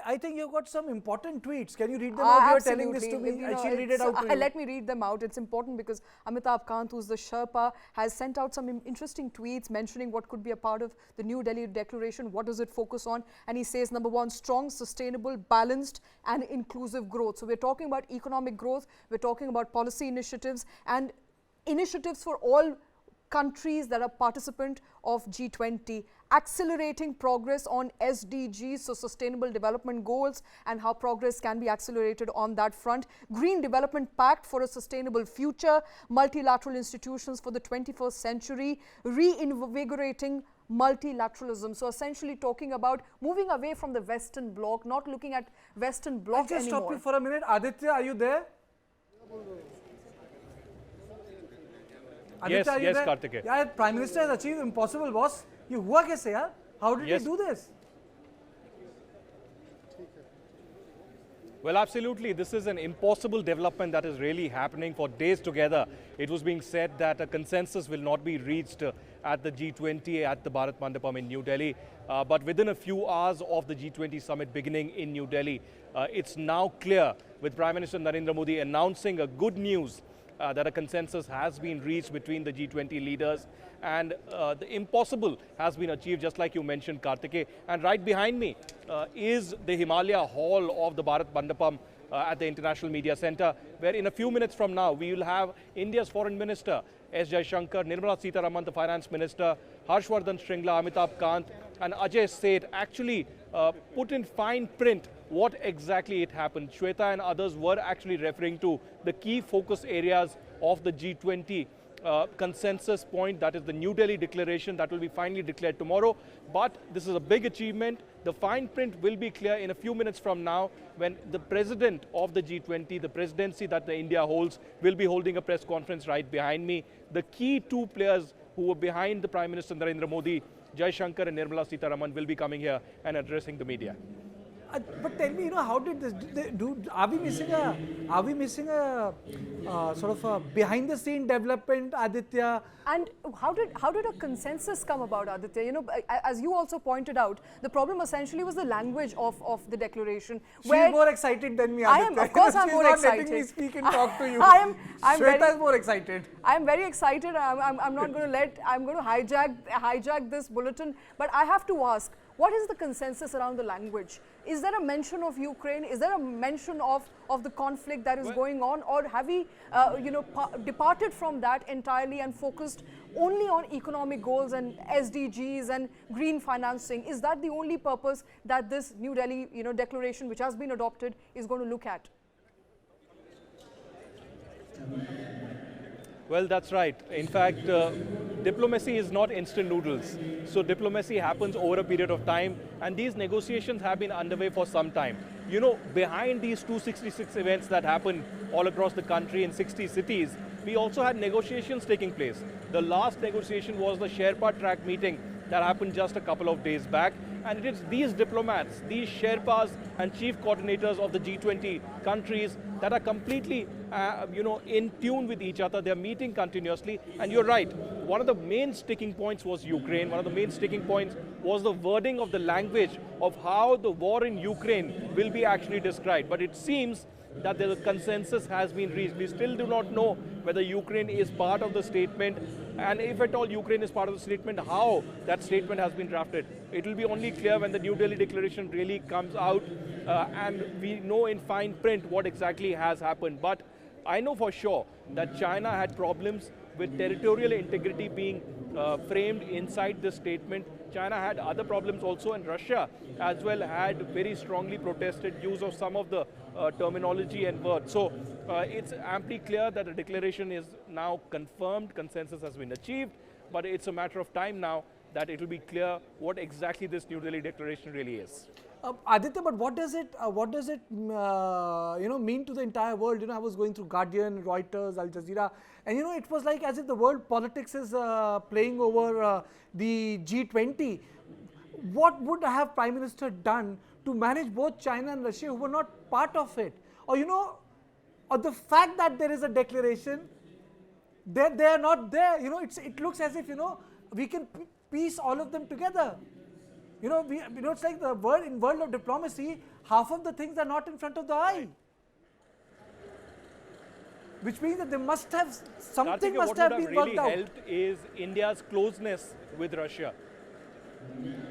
I think you've got some important tweets. Can you read them out? You're telling this to me. She'll read it out to you. Let me read them out. It's important because Amitabh Kant, who's the Sherpa, has sent out some interesting tweets mentioning what could be a part of the New Delhi Declaration. What does it focus on? And he says, number one, strong, sustainable, balanced and inclusive growth. So we're talking about economic growth. We're talking about policy initiatives and initiatives for all countries that are participant of G20, accelerating progress on SDGs, so Sustainable Development Goals, and how progress can be accelerated on that front. Green Development Pact for a Sustainable Future, multilateral institutions for the 21st century, reinvigorating multilateralism. So essentially talking about moving away from the Western bloc, not looking at Western bloc anymore. I'll just stop you for a minute. Aditya, are you there? Yes, Aditya, yes, Karthikeya. Yeah, Prime Minister has achieved impossible, boss. ये हुआ कैसे यार? How did he do this? Well, absolutely. This is an impossible development that is really happening for days together. It was being said that a consensus will not be reached at the G20 at the Bharat Mandapam in New Delhi. But within a few hours of the G20 summit beginning in New Delhi, it's now clear with Prime Minister Narendra Modi announcing a good news that a consensus has been reached between the G20 leaders, and the impossible has been achieved, just like you mentioned, Karthikeya. And right behind me is the Himalaya Hall of the Bharat Mandapam at the International Media Center, where in a few minutes from now, we will have India's Foreign Minister, S. Shankar, Nirmala Sitharaman, the Finance Minister, Harshvardhan Shringla, Amitabh Kant, and Ajay Seth actually put in fine print what exactly it happened. Shweta and others were actually referring to the key focus areas of the G20 consensus point, that is the New Delhi declaration that will be finally declared tomorrow. But this is a big achievement. The fine print will be clear in a few minutes from now when the president of the G20, the presidency that the India holds, will be holding a press conference right behind me. The key two players who were behind the Prime Minister Narendra Modi, Jai Shankar and Nirmala Sitharaman, will be coming here and addressing the media. But tell me, how did this are we missing a sort of a behind the scene development, Aditya? And how did a consensus come about, Aditya? As you also pointed out, the problem essentially was the language of the declaration. She's more excited than me, Aditya. Of course, I'm more excited. She's not letting me speak and talk to you. Shweta is more excited. I'm very excited. I'm not going to I'm going to hijack this bulletin. But I have to ask, what is the consensus around the language? Is there a mention of Ukraine? Is there a mention of the conflict that is going on? Or have we, departed from that entirely and focused only on economic goals and SDGs and green financing? Is that the only purpose that this New Delhi, declaration, which has been adopted, is going to look at? Well, that's right. In fact, diplomacy is not instant noodles. So diplomacy happens over a period of time, and these negotiations have been underway for some time. Behind these 266 events that happened all across the country in 60 cities, we also had negotiations taking place. The last negotiation was the Sherpa track meeting that happened just a couple of days back. And it is these diplomats, these Sherpas and chief coordinators of the G20 countries that are completely, in tune with each other. They're meeting continuously. And you're right, one of the main sticking points was Ukraine. One of the main sticking points was the wording of the language of how the war in Ukraine will be actually described. But it seems that the consensus has been reached. We still do not know whether Ukraine is part of the statement, and if at all Ukraine is part of the statement, how that statement has been drafted. It will be only clear when the New Delhi Declaration really comes out and we know in fine print what exactly has happened. But I know for sure that China had problems with territorial integrity being framed inside this statement. China had other problems also, and Russia as well had very strongly protested use of some of the terminology and words. So it's amply clear that the declaration is now confirmed, consensus has been achieved, but it's a matter of time now that it will be clear what exactly this New Delhi Declaration really is. Aditya, but what does it mean to the entire world? I was going through Guardian, Reuters, Al Jazeera, and it was like as if the world politics is playing over the G20. What would have Prime Minister done to manage both China and Russia who were not part of it? Or or the fact that there is a declaration, they are not there. It looks as if we can piece all of them together. It's like the world of diplomacy. half of the things are not in front of the eye. Right. Which means that they must have, something Karthike, must what have would been really worked out. helped is India's closeness with Russia.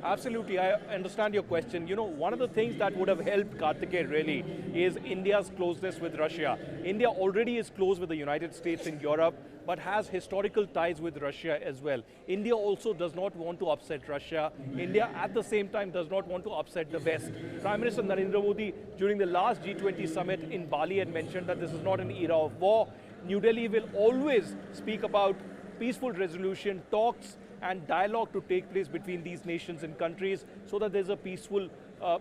Absolutely, I understand your question. You know, one of the things that would have helped Karthike really is India's closeness with Russia. India already is close with the United States in Europe, but has historical ties with Russia as well. India also does not want to upset Russia. India at the same time does not want to upset the West. Prime Minister Narendra Modi during the last G20 summit in Bali had mentioned that this is not an era of war. New Delhi will always speak about peaceful resolution, talks and dialogue to take place between these nations and countries so that there's a peaceful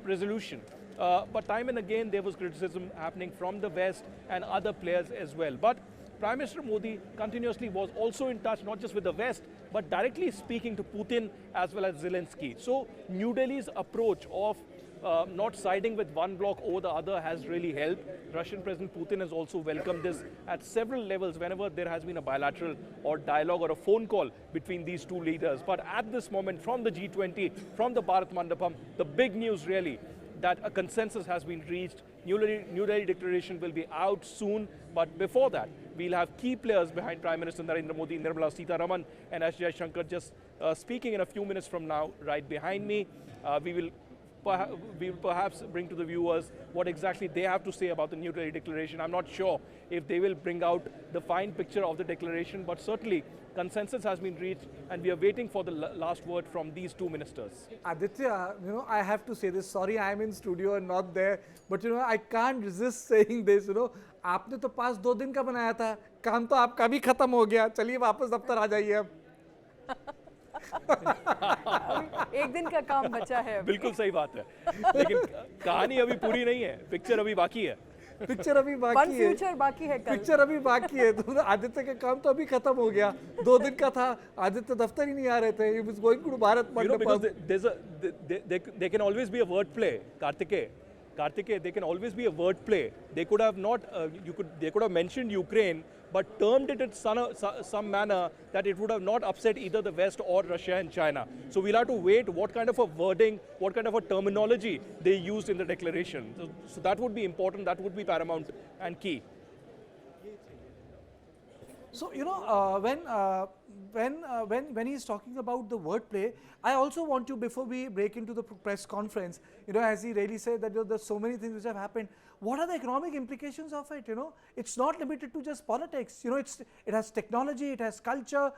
resolution. But time and again there was criticism happening from the West and other players as well. But Prime Minister Modi continuously was also in touch not just with the West, but directly speaking to Putin as well as Zelensky. So New Delhi's approach of not siding with one bloc over the other has really helped. Russian President Putin has also welcomed this at several levels whenever there has been a bilateral or dialogue or a phone call between these two leaders. But at this moment, from the G20, from the Bharat Mandapam, the big news really that a consensus has been reached. New Delhi declaration will be out soon, but before that, we'll have key players behind Prime Minister Narendra Modi, Nirmala Sitharaman and S. Shankar just speaking in a few minutes from now, right behind me. We will perhaps bring to the viewers what exactly they have to say about the New Delhi declaration. I'm not sure if they will bring out the fine picture of the declaration, but certainly consensus has been reached and we are waiting for the last word from these two ministers. Aditya, you know, I have to say this. Sorry, I'm in studio and not there. But you know, I can't resist saying this. You know, आपने तो पास 2 दिन का बनाया था, काम तो आपका भी खत्म हो गया. चलिए वापस दफ्तर आ जाइए अब. एक दिन का काम बचा है. बिल्कुल सही बात है. लेकिन कहानी अभी पूरी नहीं है. पिक्चर अभी बाकी है. पिक्चर अभी बाकी है. फ्यूचर बाकी है. पिक्चर अभी बाकी है. तो आदित्य का काम तो अभी खत्म हो गया. 2 दिन का था. आदित्य दफ्तर ही नहीं आ रहे थे. He was going to Bharat Mandapam. You know, because there can always be a word play, Karthike, there can always be a word play. They could have not, they could have mentioned Ukraine, but termed it in some manner that it would have not upset either the West or Russia and China. So we'll have to wait what kind of a wording, what kind of a terminology they used in the declaration. So that would be important, that would be paramount and key. So you know, when he's talking about the wordplay, I also want to, before we break into the press conference, you know, as he really said that, you know, there's so many things which have happened. What are the economic implications of it? You know, it's not limited to just politics. You know, it has technology, it has culture,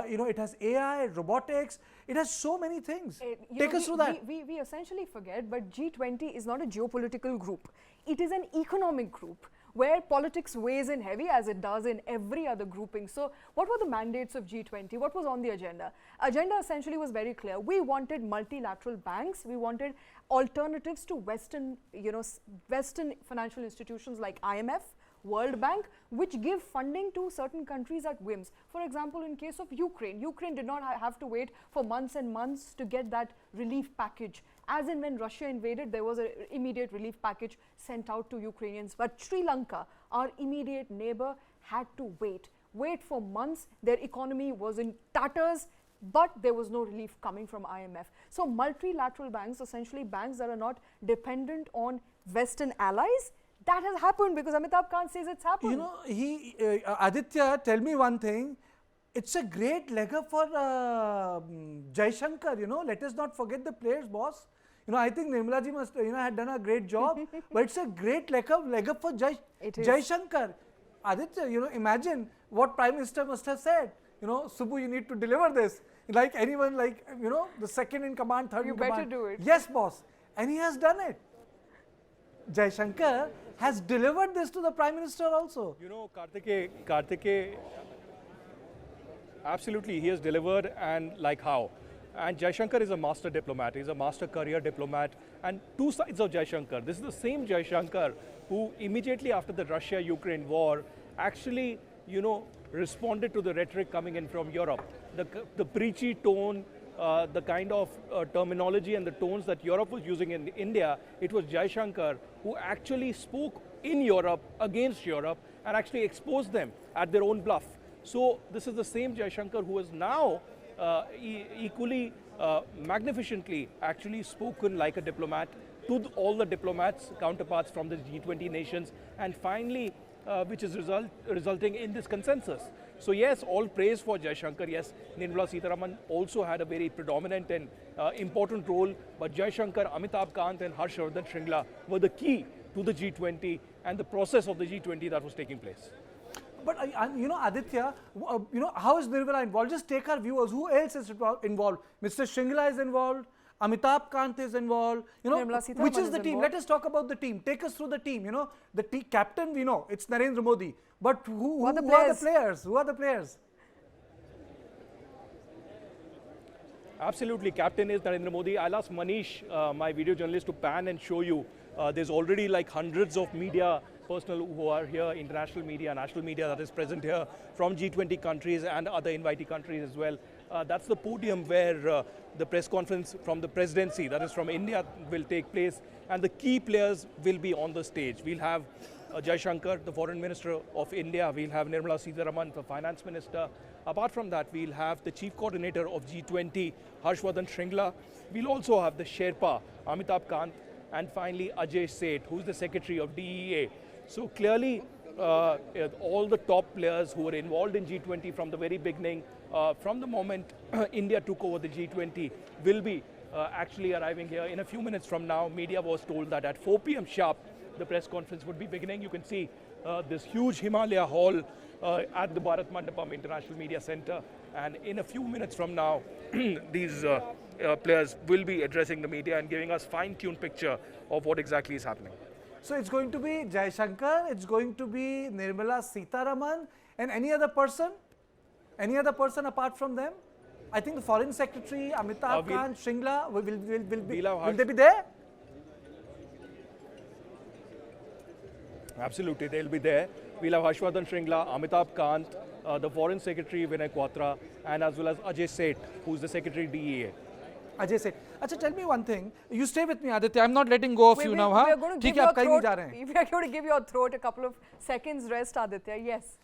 you know, it has AI, robotics. It has so many things. Take us through that. We essentially forget, but G20 is not a geopolitical group. It is an economic group, where politics weighs in heavy as it does in every other grouping. So what were the mandates of G20? What was on the agenda? Agenda essentially was very clear. We wanted multilateral banks. We wanted alternatives to Western, you know, Western financial institutions like IMF, World Bank, which give funding to certain countries at whims. For example, in case of Ukraine, Ukraine did not have to wait for months and months to get that relief package. As in when Russia invaded, there was an immediate relief package sent out to Ukrainians. But Sri Lanka, our immediate neighbor, had to wait for months. Their economy was in tatters, but there was no relief coming from IMF. So multilateral banks, essentially banks that are not dependent on Western allies, that has happened because Amitabh Kant says it's happened. You know, Aditya, tell me one thing. It's a great leg up for Shankar, you know. Let us not forget the players, boss. You know, I think Nirmala ji must, you know, had done a great job. But it's a great leg up for Shankar. Aditya, you know, imagine what Prime Minister must have said. You know, Subbu, you need to deliver this. Like anyone, like, you know, the second in command, third in command. You better do it. Yes, boss. And he has done it. Shankar has delivered this to the Prime Minister also. You know, Karthike, absolutely, he has delivered, and like how. And Shankar is a master diplomat, he's a master career diplomat, and two sides of Shankar. This is the same Shankar who immediately after the Russia-Ukraine war actually, you know, responded to the rhetoric coming in from Europe. The preachy tone, the kind of terminology and the tones that Europe was using in India, it was Shankar who actually spoke in Europe, against Europe, and actually exposed them at their own bluff. So this is the same Shankar who is now equally magnificently actually spoken like a diplomat, to all the diplomats, counterparts from the G20 nations, and finally, which is resulting in this consensus. So yes, all praise for Shankar. Yes, Nirmala Sitharaman also had a very predominant and important role, but Shankar, Amitabh Kant and Harshvardhan Shringla were the key to the G20 and the process of the G20 that was taking place. But you know, Aditya, you know, how is Nirmala involved? Just take our viewers. Who else is involved? Mr. Shringla is involved. Amitabh Kant is involved. You know, which is the team? Let us talk about the team. Take us through the team. You know, the captain we know it's Narendra Modi. But who are the players? Who are the players? Absolutely, captain is Narendra Modi. I'll ask Manish, my video journalist, to pan and show you. There's already like hundreds of media personnel who are here, international media, national media that is present here from G20 countries and other invitee countries as well. That's the podium where the press conference from the presidency, that is from India, will take place, and the key players will be on the stage. We'll have Shankar, the Foreign Minister of India. We'll have Nirmala Sitharaman, the Finance Minister. Apart from that, we'll have the Chief Coordinator of G20, Harshvardhan Shringla. We'll also have the Sherpa, Amitabh Kant, and finally Ajay Seth, who's the Secretary of DEA. So clearly, all the top players who were involved in G20 from the very beginning, from the moment India took over the G20, will be actually arriving here in a few minutes from now. Media was told that at 4 p.m. sharp, the press conference would be beginning. You can see this huge Himalaya hall at the Bharat Mandapam International Media Center. And in a few minutes from now, these players will be addressing the media and giving us fine-tuned picture of what exactly is happening. So it's going to be Shankar, it's going to be Nirmala Sitharaman, and any other person? Any other person apart from them? I think the Foreign Secretary, Amitabh Kant, Shringla, will they be there? Absolutely, they'll be there. We'll have Harshvardhan Shringla, Amitabh Kant, the Foreign Secretary Vinay Quatra, and as well as Ajay Seth, who's the Secretary DEA. Ajay Seth. Achha, tell me one thing. You stay with me, Aditya. I'm not letting go of you now. We are going to give your throat a couple of seconds rest, Aditya. Yes.